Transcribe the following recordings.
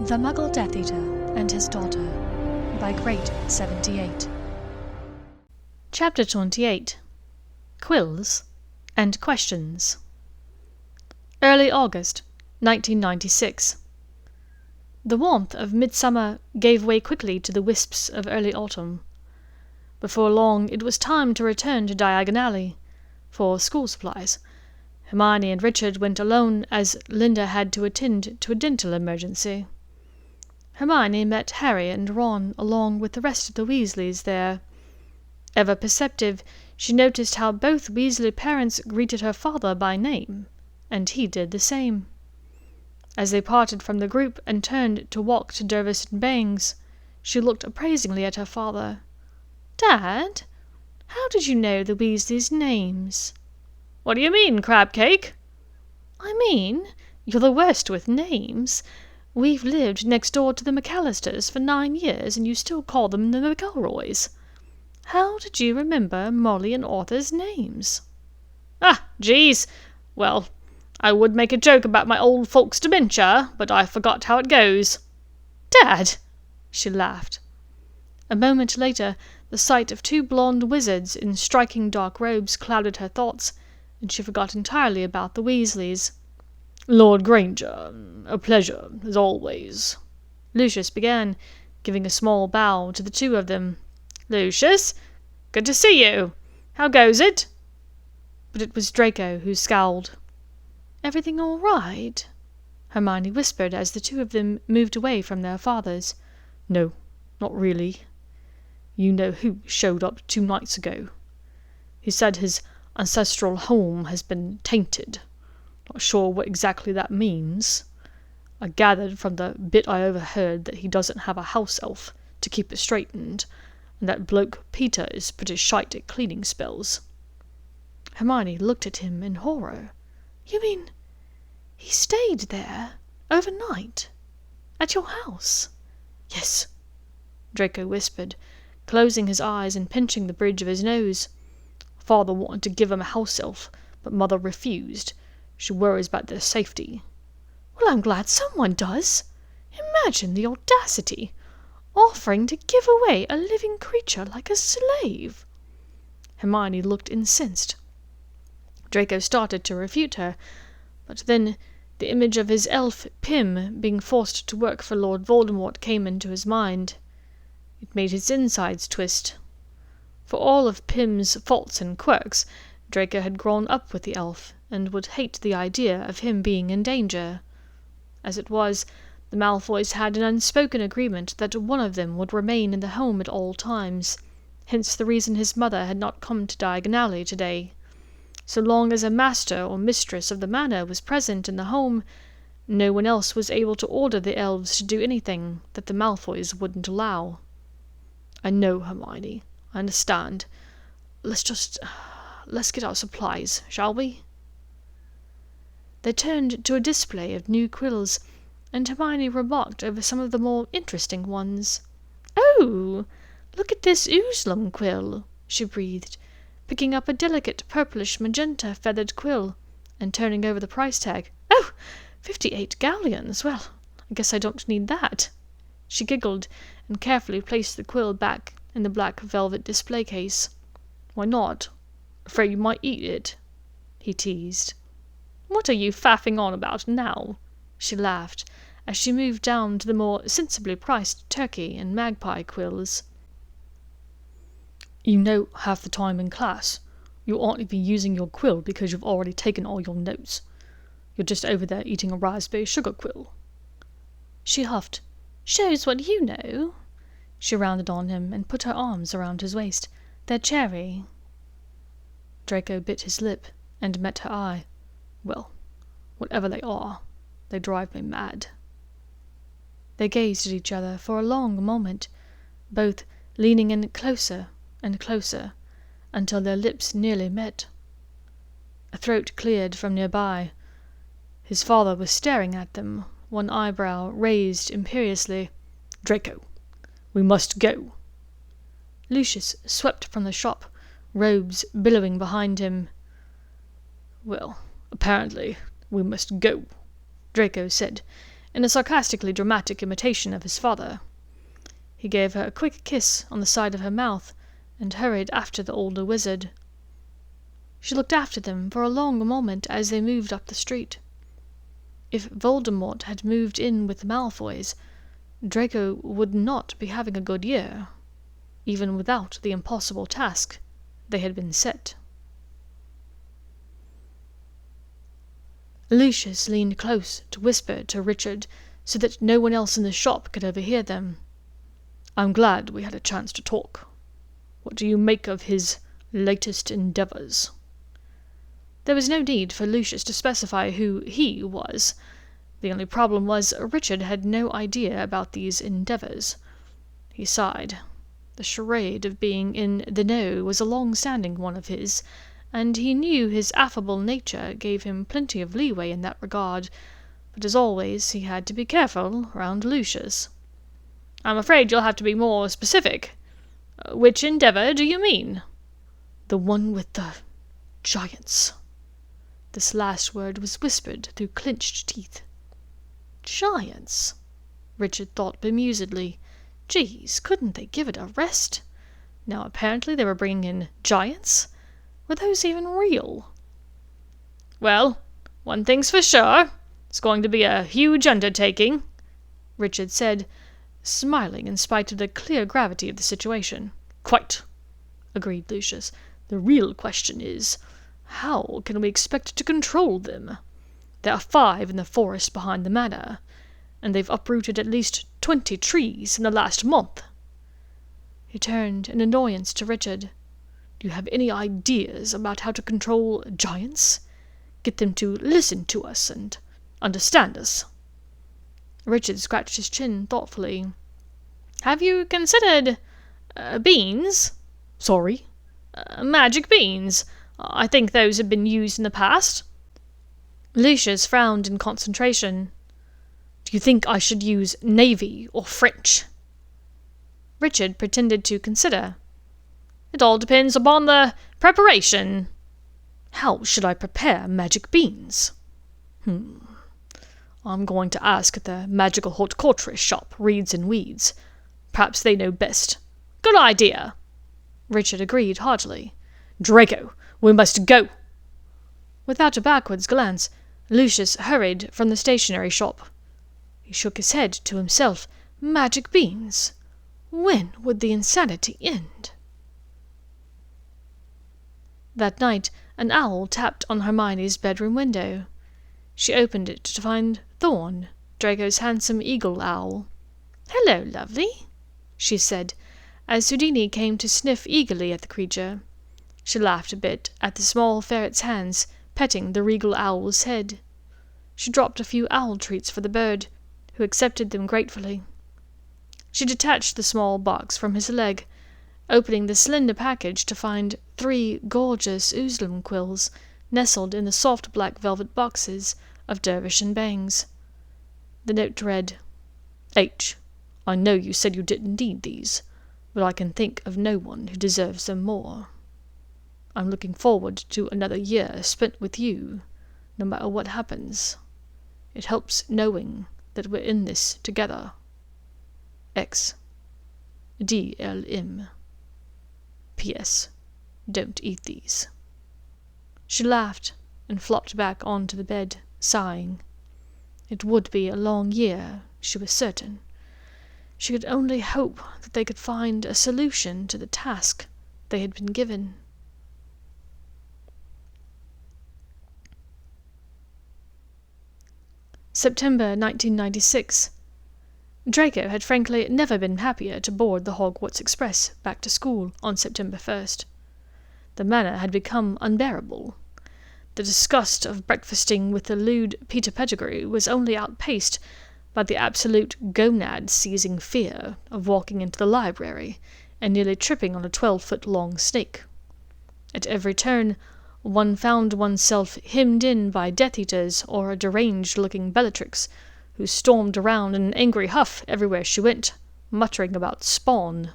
The Muggle Death Eater and His Daughter by Great 78. Chapter 28. Quills and Questions. Early August, 1996. The warmth of midsummer gave way quickly to the wisps of early autumn. Before long it was time to return to Diagon Alley for school supplies. Hermione and Richard went alone, as Linda had to attend to a dental emergency. Hermione met Harry and Ron along with the rest of the Weasleys there. Ever perceptive, she noticed how both Weasley parents greeted her father by name, and he did the same. As they parted from the group and turned to walk to Dervis and Bangs, she looked appraisingly at her father. "Dad, how did you know the Weasleys' names?" "What do you mean, Crabcake?" "I mean, you're the worst with names. We've lived next door to the McAllisters for 9 years, and you still call them the McElroys. How did you remember Molly and Arthur's names?" "Ah, geez. Well, I would make a joke about my old folks' dementia, but I forgot how it goes." "Dad!" she laughed. A moment later, the sight of 2 blonde wizards in striking dark robes clouded her thoughts, and she forgot entirely about the Weasleys. "Lord Granger, a pleasure, as always," Lucius began, giving a small bow to the 2 of them. "Lucius, good to see you. How goes it?" But it was Draco who scowled. "Everything all right?" Hermione whispered as the 2 of them moved away from their fathers. "No, not really. You know who showed up 2 nights ago. He said his ancestral home has been tainted. Not sure what exactly that means. I gathered from the bit I overheard that he doesn't have a house elf to keep it straightened, and that bloke Peter is pretty shite at cleaning spells." Hermione looked at him in horror. "You mean he stayed there overnight? At your house?" "Yes," Draco whispered, closing his eyes and pinching the bridge of his nose. "Father wanted to give him a house elf, but Mother refused. She worries about their safety." "Well, I'm glad someone does. Imagine the audacity! Offering to give away a living creature like a slave." Hermione looked incensed. Draco started to refute her, but then the image of his elf, Pym, being forced to work for Lord Voldemort came into his mind. It made his insides twist. For all of Pym's faults and quirks, Draco had grown up with the elf, and would hate the idea of him being in danger. As it was, the Malfoys had an unspoken agreement that one of them would remain in the home at all times, hence the reason his mother had not come to Diagon Alley today. So long as a master or mistress of the manor was present in the home, no one else was able to order the elves to do anything that the Malfoys wouldn't allow. "I know, Hermione. I understand. Let's get our supplies, shall we?" They turned to a display of new quills, and Hermione remarked over some of the more interesting ones. "Oh, look at this Oozlum quill," she breathed, picking up a delicate purplish magenta feathered quill, and turning over the price tag. "Oh, 58 galleons. Well, I guess I don't need that." She giggled, and carefully placed the quill back in the black velvet display case. "Why not? Afraid you might eat it?" he teased. "What are you faffing on about now?" she laughed, as she moved down to the more sensibly priced turkey and magpie quills. "You know half the time in class you aren't even using your quill because you've already taken all your notes. You're just over there eating a raspberry sugar quill." She huffed. "Shows what you know." She rounded on him and put her arms around his waist. "They're cherry." Draco bit his lip and met her eye. "Well, whatever they are, they drive me mad." They gazed at each other for a long moment, both leaning in closer and closer, until their lips nearly met. A throat cleared from nearby. His father was staring at them, one eyebrow raised imperiously. "Draco, we must go." Lucius swept from the shop, robes billowing behind him. "Well, apparently we must go," Draco said, in a sarcastically dramatic imitation of his father. He gave her a quick kiss on the side of her mouth and hurried after the older wizard. She looked after them for a long moment as they moved up the street. If Voldemort had moved in with the Malfoys, Draco would not be having a good year, even without the impossible task they had been set. Lucius leaned close to whisper to Richard so that no one else in the shop could overhear them. "I'm glad we had a chance to talk. What do you make of his latest endeavours?" There was no need for Lucius to specify who he was. The only problem was Richard had no idea about these endeavours. He sighed. The charade of being in the know was a long-standing one of his, and he knew his affable nature gave him plenty of leeway in that regard, but as always he had to be careful round Lucius. "I'm afraid you'll have to be more specific. Which endeavour do you mean?" "The one with the giants." This last word was whispered through clenched teeth. Giants? Richard thought bemusedly. Geez, couldn't they give it a rest? Now apparently they were bringing in giants? Were those even real? "Well, one thing's for sure. It's going to be a huge undertaking," Richard said, smiling in spite of the clear gravity of the situation. "Quite," agreed Lucius. "The real question is, how can we expect to control them? There are 5 in the forest behind the manor, and they've uprooted at least 20 trees in the last month." He turned in annoyance to Richard. "Do you have any ideas about how to control giants? Get them to listen to us and understand us?" Richard scratched his chin thoughtfully. "Have you considered beans?" "Sorry?" "Magic beans. I think those have been used in the past." Lucius frowned in concentration. "Do you think I should use navy or French?" Richard pretended to consider. "It all depends upon the preparation." "How should I prepare magic beans?" "I'm going to ask at the magical horticulturist shop, Reeds and Weeds. Perhaps they know best." "Good idea," Richard agreed heartily. "Draco, we must go." Without a backwards glance, Lucius hurried from the stationery shop. He shook his head to himself. Magic beans? When would the insanity end? That night, an owl tapped on Hermione's bedroom window. She opened it to find Thorn, Draco's handsome eagle owl. "Hello, lovely," she said, as Houdini came to sniff eagerly at the creature. She laughed a bit at the small ferret's hands petting the regal owl's head. She dropped a few owl treats for the bird, who accepted them gratefully. She detached the small box from his leg, opening the slender package to find 3 gorgeous oozlum quills nestled in the soft black velvet boxes of Dervish and Bangs. The note read, "H, I know you said you didn't need these, but I can think of no one who deserves them more. I'm looking forward to another year spent with you, no matter what happens. It helps knowing that we're in this together. X. DLM. P.S. Don't eat these." She laughed and flopped back onto the bed, sighing. It would be a long year, she was certain. She could only hope that they could find a solution to the task they had been given. September 1996. Draco had frankly never been happier to board the Hogwarts Express back to school on September 1st. The manor had become unbearable. The disgust of breakfasting with the lewd Peter Pettigrew was only outpaced by the absolute gonad-seizing fear of walking into the library and nearly tripping on a 12-foot-long snake. At every turn, one found oneself hemmed in by Death-Eaters or a deranged-looking Bellatrix, who stormed around in an angry huff everywhere she went, muttering about spawn.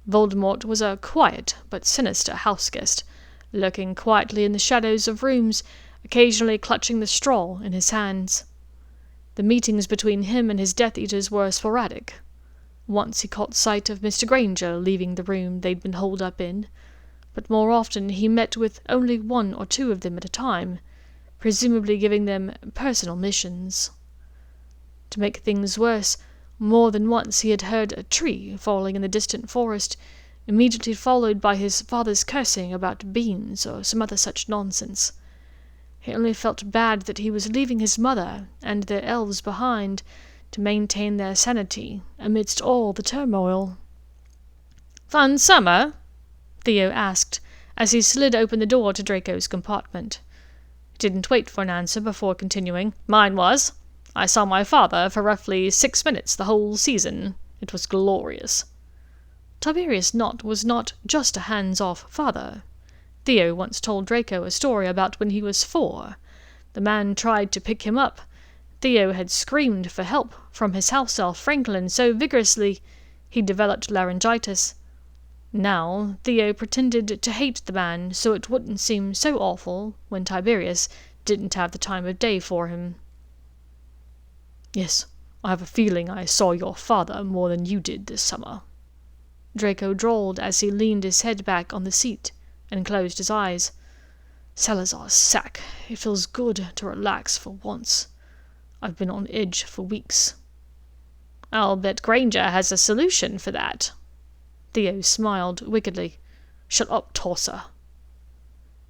Voldemort was a quiet but sinister house-guest, lurking quietly in the shadows of rooms, occasionally clutching the straw in his hands. The meetings between him and his Death Eaters were sporadic. Once he caught sight of Mr. Granger leaving the room they'd been holed up in, but more often he met with only one or two of them at a time, presumably giving them personal missions. To make things worse, more than once he had heard a tree falling in the distant forest, immediately followed by his father's cursing about beans or some other such nonsense. He only felt bad that he was leaving his mother and their elves behind to maintain their sanity amidst all the turmoil. "Fun summer?" Theo asked, as he slid open the door to Draco's compartment. He didn't wait for an answer before continuing. "Mine was. I saw my father for roughly 6 minutes the whole season. It was glorious." Tiberius Knott was not just a hands-off father. Theo once told Draco a story about when he was 4. The man tried to pick him up. Theo had screamed for help from his house-elf Franklin so vigorously he developed laryngitis. Now Theo pretended to hate the man so it wouldn't seem so awful when Tiberius didn't have the time of day for him. "Yes, I have a feeling I saw your father more than you did this summer," Draco drawled as he leaned his head back on the seat and closed his eyes. "Salazar's sack. It feels good to relax for once. I've been on edge for weeks." "I'll bet Granger has a solution for that." Theo smiled wickedly. "Shut up, tosser."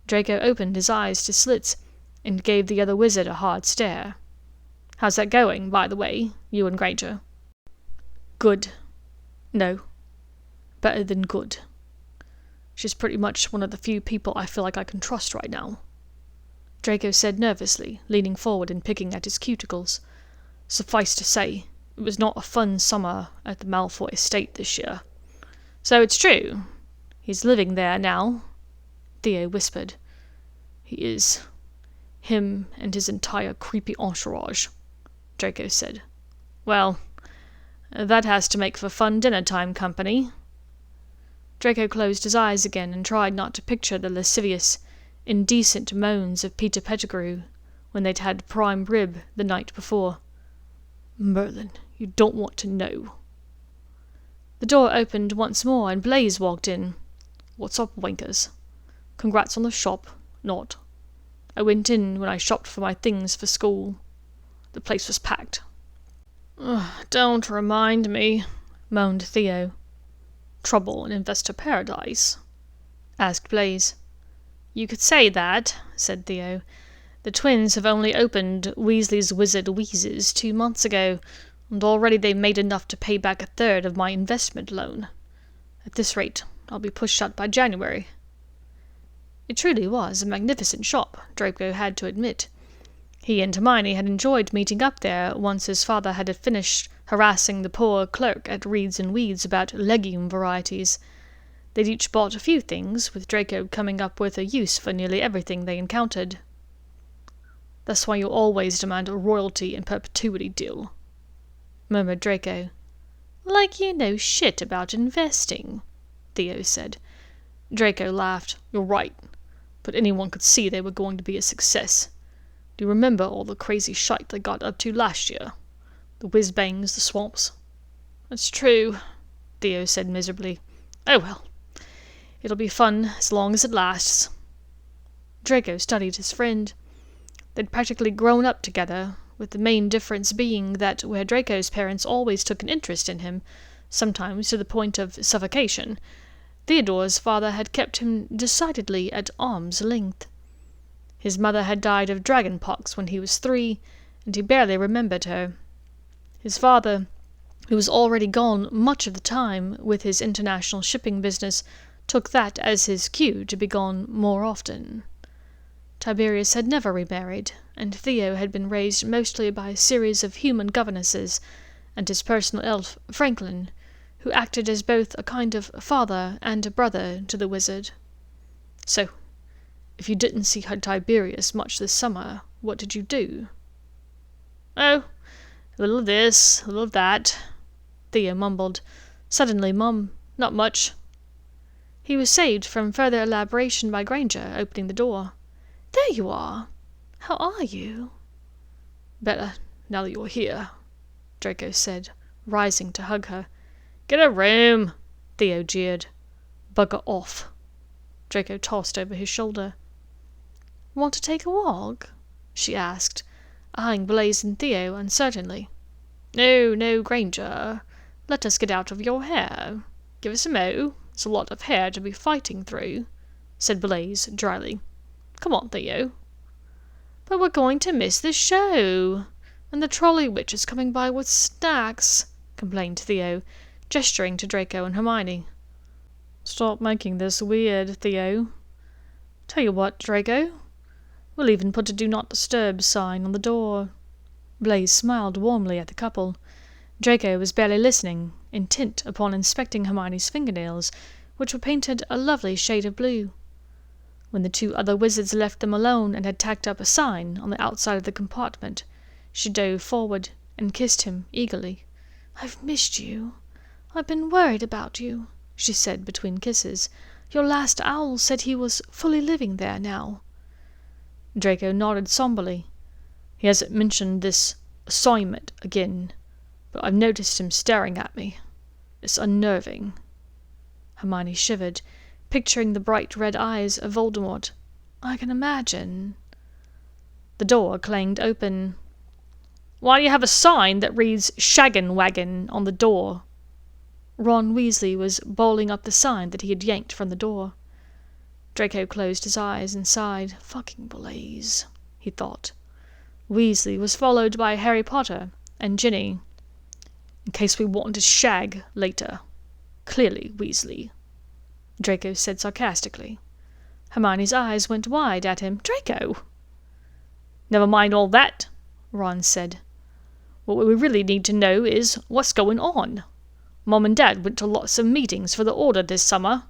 Draco opened his eyes to slits and gave the other wizard a hard stare. "How's that going, by the way, you and Granger?" "Good. No. Better than good. She's pretty much one of the few people I feel like I can trust right now," Draco said nervously, leaning forward and picking at his cuticles. "Suffice to say, it was not a fun summer at the Malfoy estate this year." "So it's true? He's living there now?" Theo whispered. "He is. Him and his entire creepy entourage," Draco said. "Well, that has to make for fun dinner-time company." Draco closed his eyes again and tried not to picture the lascivious, indecent moans of Peter Pettigrew when they'd had prime rib the night before. "Merlin, you don't want to know." The door opened once more and Blaze walked in. "What's up, wankers? Congrats on the shop. Not. I went in when I shopped for my things for school. The place was packed." "Don't remind me," moaned Theo. "Trouble in Investor Paradise?" asked Blaze. "You could say that," said Theo. "The twins have only opened Weasley's Wizard Wheezes 2 months ago, and already they've made enough to pay back 1/3 of my investment loan. At this rate, I'll be pushed out by January." It truly was a magnificent shop, Draco had to admit. He and Hermione had enjoyed meeting up there once his father had finished harassing the poor clerk at Reeds and Weeds about legume varieties. They'd each bought a few things, with Draco coming up with a use for nearly everything they encountered. "That's why you always demand a royalty in perpetuity deal," murmured Draco. "Like you know shit about investing," Theo said. Draco laughed. "You're right, but anyone could see they were going to be a success. Do you remember all the crazy shite they got up to last year? The whiz-bangs, the swamps?" "That's true," Theo said miserably. "Oh well. It'll be fun as long as it lasts." Draco studied his friend. They'd practically grown up together, with the main difference being that where Draco's parents always took an interest in him, sometimes to the point of suffocation, Theodore's father had kept him decidedly at arm's length. His mother had died of dragon pox when he was 3, and he barely remembered her. His father, who was already gone much of the time with his international shipping business, took that as his cue to be gone more often. Tiberius had never remarried, and Theo had been raised mostly by a series of human governesses and his personal elf, Franklin, who acted as both a kind of father and a brother to the wizard. "So, if you didn't see Tiberius much this summer, what did you do?" "Oh, a little of this, a little of that," Theo mumbled. "Suddenly, Mum, not much." He was saved from further elaboration by Granger opening the door. "There you are. How are you?" "Better. now that you're here," Draco said, rising to hug her. "Get a room," Theo jeered. "Bugger off," Draco tossed over his shoulder. "Want to take a walk?" she asked, eyeing Blaze and Theo uncertainly. "No, no, Granger. Let us get out of your hair. Give us a mo. It's a lot of hair to be fighting through," said Blaze dryly. "Come on, Theo." "But we're going to miss the show, and the trolley witch is coming by with snacks," complained Theo, gesturing to Draco and Hermione. "Stop making this weird, Theo. Tell you what, Draco, we'll even put a do not disturb sign on the door." Blaze smiled warmly at the couple. Draco was barely listening, intent upon inspecting Hermione's fingernails, which were painted a lovely shade of blue. When the two other wizards left them alone and had tacked up a sign on the outside of the compartment, she dove forward and kissed him eagerly. "I've missed you. I've been worried about you," she said between kisses. "Your last owl said he was fully living there now." Draco nodded somberly. "He hasn't mentioned this assignment again, but I've noticed him staring at me. It's unnerving." Hermione shivered, picturing the bright red eyes of Voldemort. "I can imagine." The door clanged open. "Why do you have a sign that reads Shaggin' Wagon on the door?" Ron Weasley was bowling up the sign that he had yanked from the door. Draco closed his eyes and sighed. "Fucking Blaze," he thought. Weasley was followed by Harry Potter and Ginny. "In case we want to shag later. Clearly, Weasley," Draco said sarcastically. Hermione's eyes went wide at him. "Draco!" "Never mind all that," Ron said. "What we really need to know is what's going on. Mom and Dad went to lots of meetings for the Order this summer.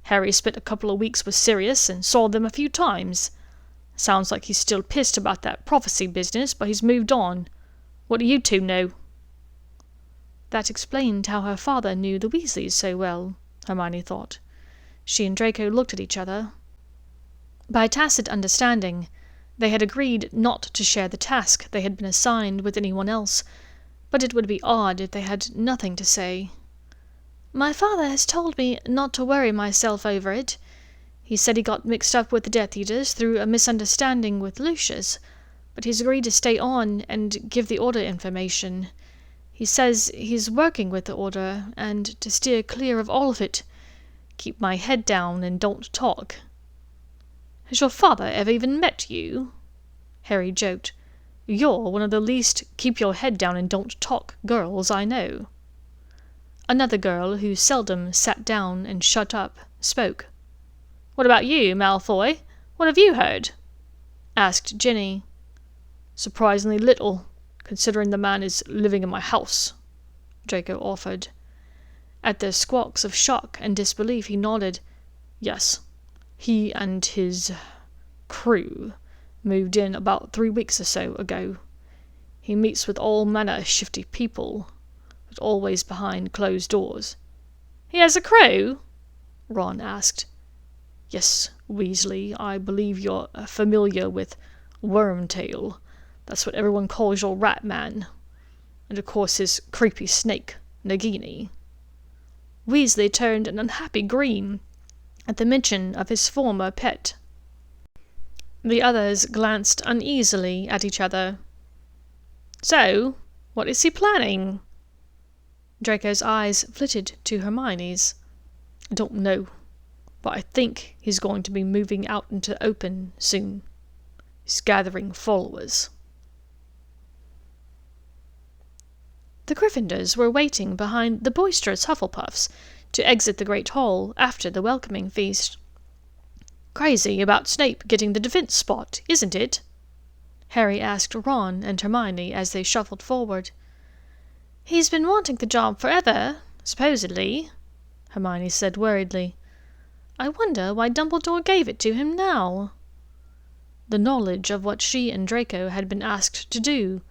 Harry spent a couple of weeks with Sirius and saw them a few times. Sounds like he's still pissed about that prophecy business, but he's moved on. What do you two know?" That explained how her father knew the Weasleys so well, Hermione thought. She and Draco looked at each other. By tacit understanding, they had agreed not to share the task they had been assigned with anyone else, but it would be odd if they had nothing to say. "My father has told me not to worry myself over it. He said he got mixed up with the Death Eaters through a misunderstanding with Lucius, but he's agreed to stay on and give the Order information. He says he's working with the Order, and to steer clear of all of it. Keep my head down and don't talk." "Has your father ever even met you?" Harry joked. "You're one of the least keep your head down and don't talk girls I know." Another girl, who seldom sat down and shut up, spoke. "What about you, Malfoy? What have you heard?" asked Ginny. "Surprisingly little, considering the man is living in my house," Draco offered. At their squawks of shock and disbelief he nodded. "Yes, he and his crew moved in about 3 weeks or so ago. He meets with all manner of shifty people, but always behind closed doors." "He has a crew?" Ron asked. "Yes, Weasley, I believe you're familiar with Wormtail. That's what everyone calls your rat man. And of course his creepy snake, Nagini." Weasley turned an unhappy green at the mention of his former pet. The others glanced uneasily at each other. "So, what is he planning?" Draco's eyes flitted to Hermione's. "I don't know, but I think he's going to be moving out into the open soon. He's gathering followers." The Gryffindors were waiting behind the boisterous Hufflepuffs to exit the Great Hall after the welcoming feast. "Crazy about Snape getting the defense spot, isn't it?" Harry asked Ron and Hermione as they shuffled forward. "He's been wanting the job forever, supposedly," Hermione said worriedly. "I wonder why Dumbledore gave it to him now." The knowledge of what she and Draco had been asked to do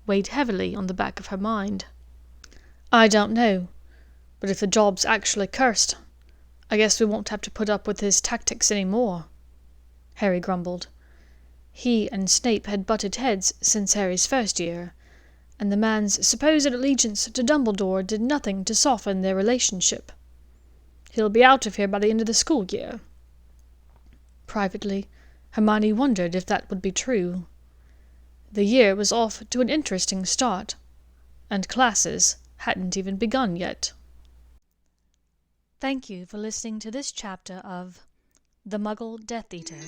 weighed heavily on the back of her mind. "I don't know, but if the job's actually cursed, I guess we won't have to put up with his tactics any more," Harry grumbled. He and Snape had butted heads since Harry's first year, and the man's supposed allegiance to Dumbledore did nothing to soften their relationship. He'll be out of here by the end of the school year. Privately, Hermione wondered if that would be true. The year was off to an interesting start, and classes hadn't even begun yet. Thank you for listening to this chapter of The Muggle Death Eater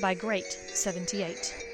by Great 78.